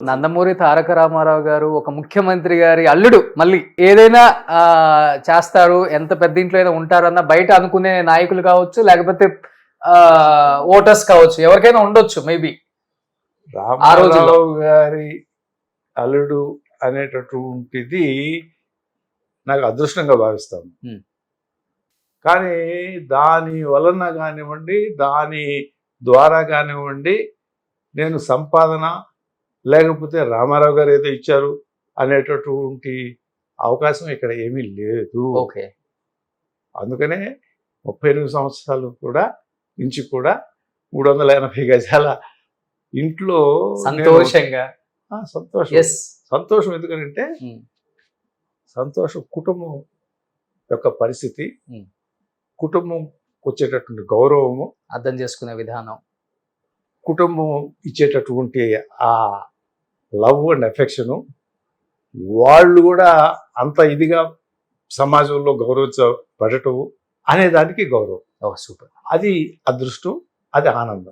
నందమూరి తారక రామారావు గారు ఒక ముఖ్యమంత్రి గారి అల్లుడు మళ్ళీ ఏదైనా చేస్తారు, ఎంత పెద్ద ఇంట్లో అయినా ఉంటారన్న బయట అనుకునే నాయకులు కావచ్చు, లేకపోతే ఓటర్స్ కావచ్చు, ఎవరికైనా ఉండొచ్చు మేబీ. రామారావు గారి అల్లుడు అనేటటువంటిది నాకు అదృష్టంగా భావిస్తాను. కానీ దాని వలన కానివ్వండి, దాని ద్వారా కానివ్వండి, నేను సంపాదన లేకపోతే రామారావు గారు ఏదో ఇచ్చారు అనేటటువంటి అవకాశం ఇక్కడ ఏమీ లేదు. ఓకే. అందుకనే 38 సంవత్సరాలు కూడా నుంచి కూడా 380 గజాల ఇంట్లో సంతోషంగా సంతోషం ఎందుకంటే సంతోషం కుటుంబం యొక్క పరిస్థితి, కుటుంబం వచ్చేటటువంటి గౌరవము, అర్థం చేసుకునే విధానం, కుటుంబం ఇచ్చేటటువంటి ఆ లవ్ అండ్ ఎఫెక్షను, వాళ్ళు కూడా అంత ఇదిగా సమాజంలో గౌరవించబడటము అనే దానికి గౌరవం. సూపర్. అది అదృష్టం, అది ఆనందం.